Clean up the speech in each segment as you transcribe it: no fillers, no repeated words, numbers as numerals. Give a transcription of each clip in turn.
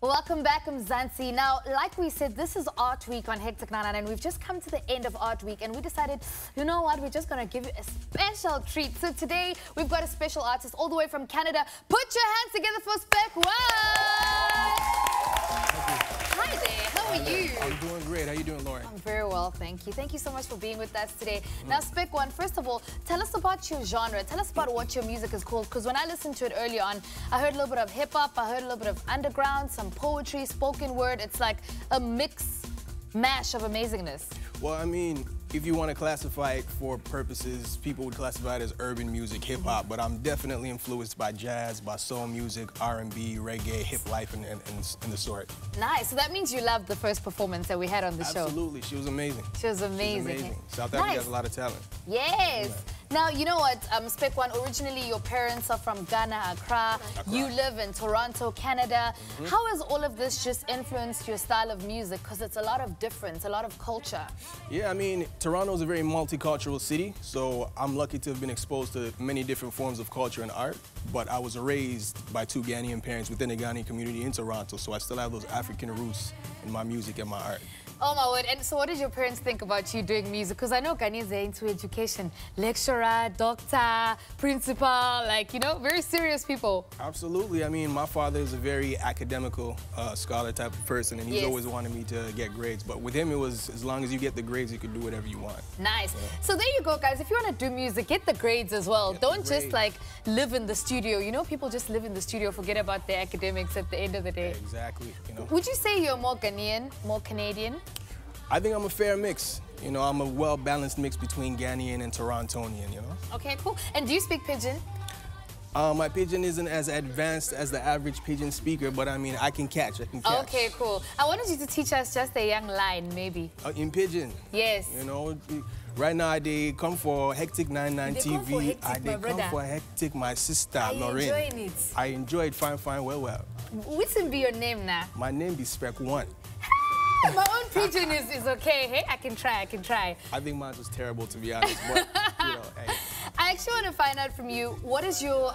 Welcome back, Mzansi. Now, like we said, this is Art Week on Hectic 99, and we've just come to the end of Art Week, and we decided, you know what, we're just going to give you a special treat. So today, we've got a special artist all the way from Canada. Put your hands together for Spekwon! Hi there, how are you? I'm doing great. How you doing, Lauren? I'm very well, thank you. Thank you so much for being with us today. Now, Spekwon, first of all, tell us about your genre. Tell us about what your music is called, because when I listened to it earlier on, I heard a little bit of hip-hop, I heard a little bit of underground, some poetry, spoken word. It's like a mash of amazingness. Well, I mean, if you want to classify it for purposes, people would classify it as urban music, hip-hop, but I'm definitely influenced by jazz, by soul music, R&B, reggae, hip life, and the sort. Nice. So that means you loved the first performance that we had on the show. Absolutely. She was amazing. She was amazing. She was amazing. South Africa has a lot of talent. Yes. Yeah. Now, you know what, Spekwon, originally your parents are from Ghana, Accra. You live in Toronto, Canada. How has all of this just influenced your style of music? Because it's a lot of difference, a lot of culture. Yeah, I mean, Toronto is a very multicultural city, so I'm lucky to have been exposed to many different forms of culture and art. But I was raised by two Ghanaian parents within the Ghanaian community in Toronto, so I still have those African roots in my music and my art. Oh my word. And so what did your parents think about you doing music? Because I know Ghanaians are into education. Lecturer, doctor, principal, like, you know, very serious people. Absolutely. I mean, my father is a very academical scholar type of person, and he's always wanted me to get grades. But with him, it was as long as you get the grades, you can do whatever you want. Nice. Yeah. So there you go, guys. If you want to do music, get the grades as well. Don't just, like, live in the studio. You know, people just live in the studio, forget about their academics at the end of the day. Yeah, exactly. You know. Would you say you're more Ghanaian, more Canadian? I think I'm a fair mix. You know, I'm a well-balanced mix between Ghanaian and Torontonian, you know? Okay, cool. And do you speak Pidgin? My Pidgin isn't as advanced as the average Pidgin speaker, but I mean, I can catch. Okay, cool. I wanted you to teach us just a young line, maybe. In Pidgin? Yes. You know, right now they come for Hectic 99 TV. They come for Hectic, my sister, Lauren. I enjoying it. I enjoy it fine, well. What's be your name now? My name is Spekwon. My own Pidgin is okay. Hey, I can try. I think mine was terrible, to be honest, but, you know, hey. I actually want to find out from you, what is your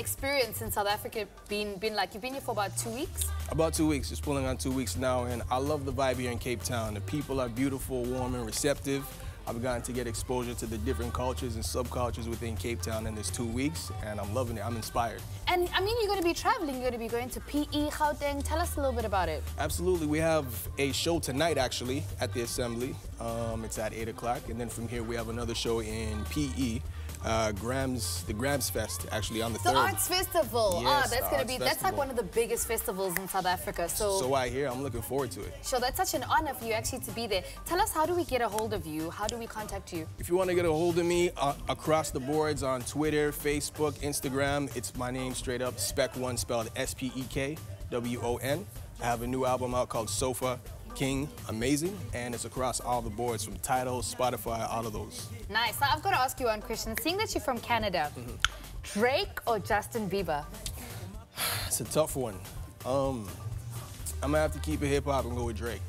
experience in South Africa been like? You've been here for about 2 weeks? About 2 weeks, just pulling on 2 weeks now, and I love the vibe here in Cape Town. The people are beautiful, warm, and receptive. I've gotten to get exposure to the different cultures and subcultures within Cape Town in this 2 weeks, and I'm loving it. I'm inspired. And, I mean, you're going to be traveling. You're going to be going to PE, Gauteng. Tell us a little bit about it. Absolutely. We have a show tonight, actually, at the Assembly. It's at 8 o'clock, and then from here we have another show in PE. The Grams Fest, actually, on the 3rd. The Arts Festival. Yes, that's going to be, that's like one of the biggest festivals in South Africa. So I hear. I'm looking forward to it. Sure, that's such an honor for you actually to be there. Tell us, how do we get a hold of you? How do we contact you? If you want to get a hold of me, across the boards on Twitter, Facebook, Instagram, it's my name straight up, Spekwon, spelled S-P-E-K-W-O-N. I have a new album out called Sofa King, amazing, and it's across all the boards from Tidal, Spotify, all of those. Nice. Now I've got to ask you one question. Seeing that you're from Canada, Drake or Justin Bieber? It's a tough one. I'm gonna have to keep it hip hop and go with Drake.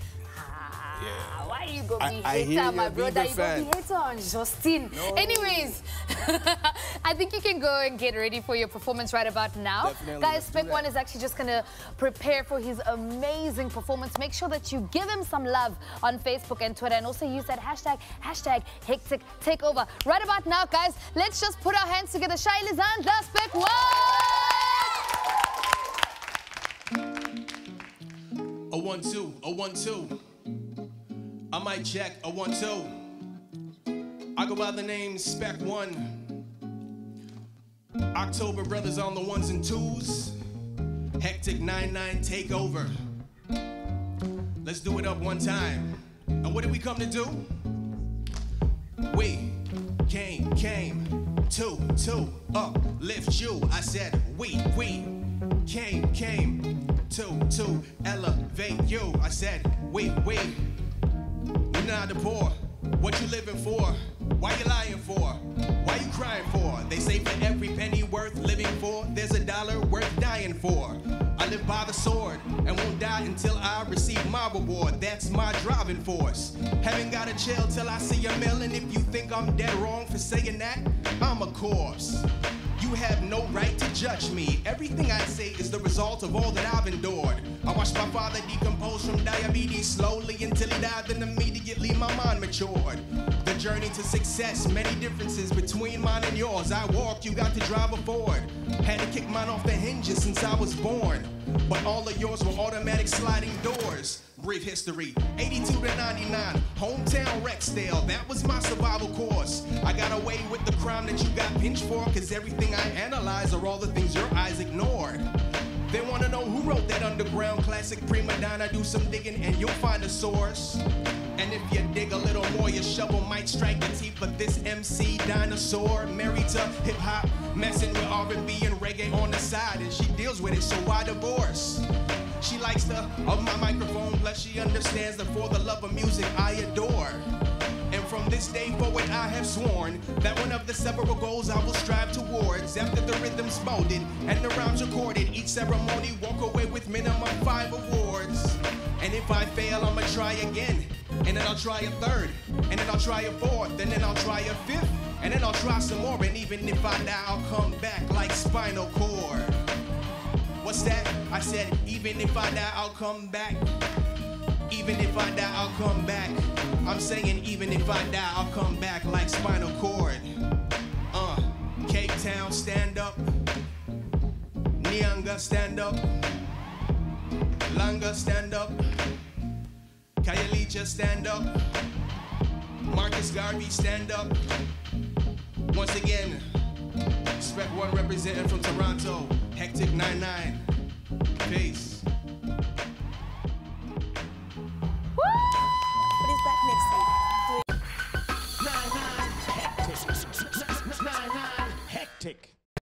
Yeah. Why you gonna be hater, my brother? You gonna be hater on Justin. No. Anyways, I think you can go and get ready for your performance right about now. Definitely. Guys, Spekwon is actually just gonna prepare for his amazing performance. Make sure that you give him some love on Facebook and Twitter, and also use that hashtag Hectic Takeover. Right about now, guys, let's just put our hands together. Shaili Zandla, Spekwon! A 1-2, a 1-2. I might check a 1-2. I go by the name Spekwon. October brothers on the 1s and 2s. Hectic 99 takeover. Let's do it up one time. And what did we come to do? We came to uplift you. I said we came to elevate you. I said we. You're not the poor. What you living for? Why you lying for? Why you crying for? They say for every penny worth living for, there's $1 worth dying for. I live by the sword and won't die until I receive my reward. That's my driving force. Haven't gotta chill till I see a mill, and if you think I'm dead wrong for saying that, I'm a corpse. You have no right to judge. judge me. Everything I say is the result of all that I've endured. I watched my father decompose from diabetes slowly until he died, then immediately my mind matured. The journey to success, many differences between mine and yours. I walked, you got to drive a Ford. Had to kick mine off the hinges since I was born. But all of yours were automatic sliding doors. Brief history, 82 to 99, hometown Rexdale, that was my survival course. I got away with the crime that you got pinched for, cause everything I analyze are all the things your eyes ignored. They wanna know who wrote that underground classic prima donna. Do some digging and you'll find a source. And if you dig a little more, your shovel might strike the teeth of this MC dinosaur. Married to hip-hop, messing with R&B and reggae on the side, and she deals with it, so why divorce? She likes the of my microphone, plus she understands that for the love of music I adore. And from this day forward I have sworn that one of the several goals I will strive towards, after the rhythm's molded and the rhymes recorded, each ceremony walk away with minimum 5 awards. And if I fail, I'ma try again, and then I'll try a third, and then I'll try a fourth, and then I'll try a fifth, and then I'll try some more, and even if I die, I'll come back like spinal cord. What's that? I said, even if I die, I'll come back. Even if I die, I'll come back. I'm saying, even if I die, I'll come back like spinal cord. Cape Town, stand up. Nyanga, stand up. Langa, stand up. Kayalicha, stand up. Marcus Garvey, stand up. Once again, Spekwon representing from Toronto. Hectic 99. Peace.